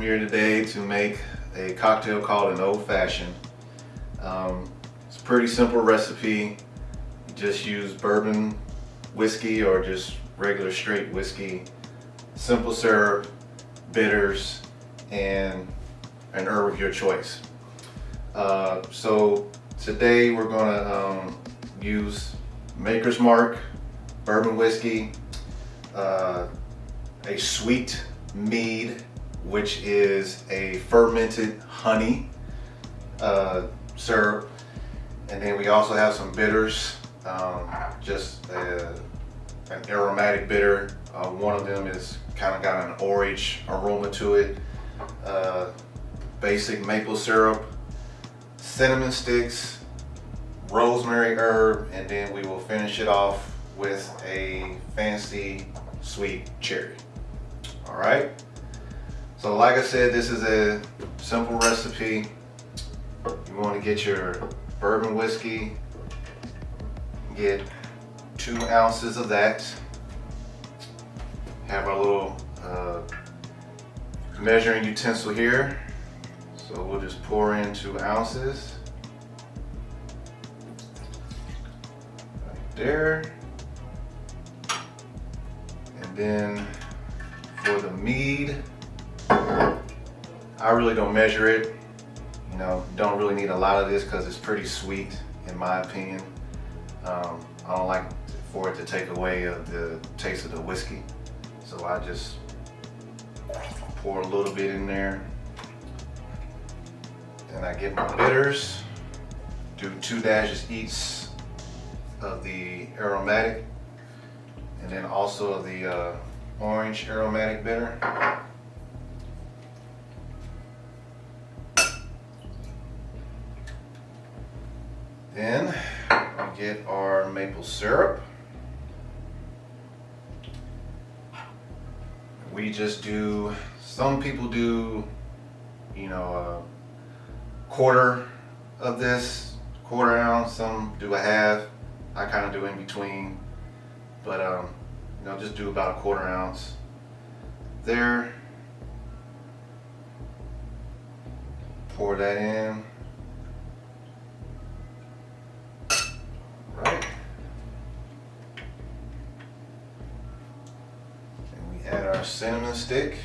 I'm here today to make a cocktail called an old fashioned. It's a pretty simple recipe. You just use bourbon whiskey or just regular straight whiskey, simple syrup, bitters, and an herb of your choice. So today we're gonna use Maker's Mark bourbon whiskey, a sweet mead, which is a fermented honey syrup, and then we also have some bitters, just an aromatic bitter. One of them is kind of got an orange aroma to it. Basic maple syrup, cinnamon sticks, rosemary herb, and then we will finish it off with a fancy sweet cherry. All right. So like I said, this is a simple recipe. You want to get your bourbon whiskey, get 2 ounces of that. Have our little measuring utensil here. So we'll just pour in 2 ounces. Right there. And then for the mead, I really don't measure it. You know, don't really need a lot of this because it's pretty sweet in my opinion. I don't like for it to take away the taste of the whiskey. So I just pour a little bit in there. Then I get my bitters, do 2 dashes each of the aromatic, and then also of the orange aromatic bitter. Then we get our maple syrup. We just do, some people do, you know, a quarter of this, quarter ounce, some do a half. I kind of do in between, but you know, just do about a quarter ounce there. Pour that in. Right. And we add our cinnamon stick.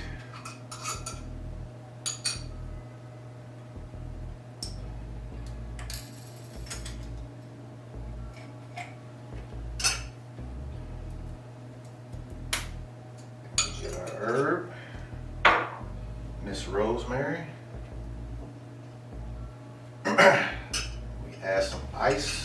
Get our herb, Miss Rosemary. We add some ice.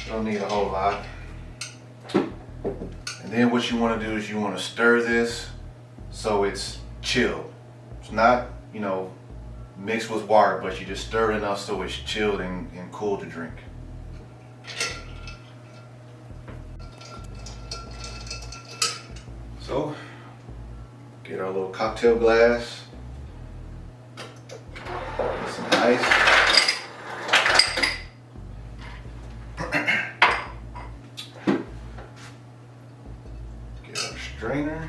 Don't need a whole lot. And then what you want to do is you want to stir this so it's chilled. It's not, you know, mixed with water, but you just stir it enough so it's chilled and cool to drink. So, get our little cocktail glass, get some ice. Get our strainer.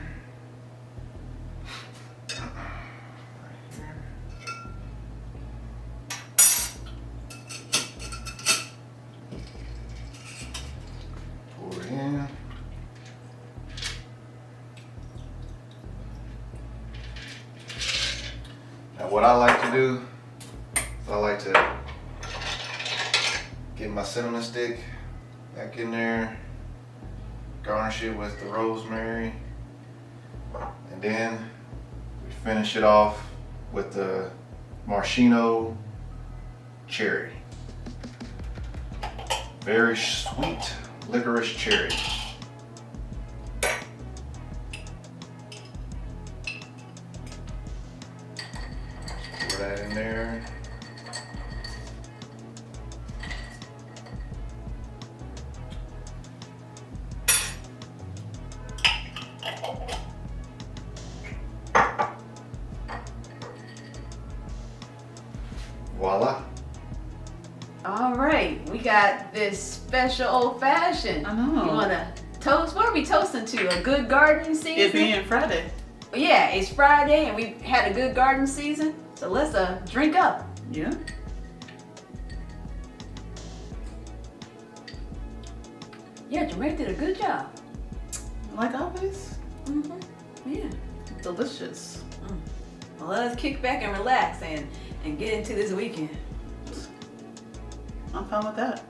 Pour it in. Now what I like to do is I like to get my cinnamon stick back in there, garnish it with the rosemary, and then we finish it off with the maraschino cherry. Very sweet licorice cherry. Pour that in there. Voila. All right, we got got this special old fashioned. I know. You wanna toast? What are we toasting to? A good gardening season? It being Friday. Yeah, it's Friday and we had a good garden season. So let's drink up. Yeah. Yeah, Jermaine did a good job. Like always. Yeah. Delicious. Well, let's kick back and relax and get into this weekend. I'm fine with that.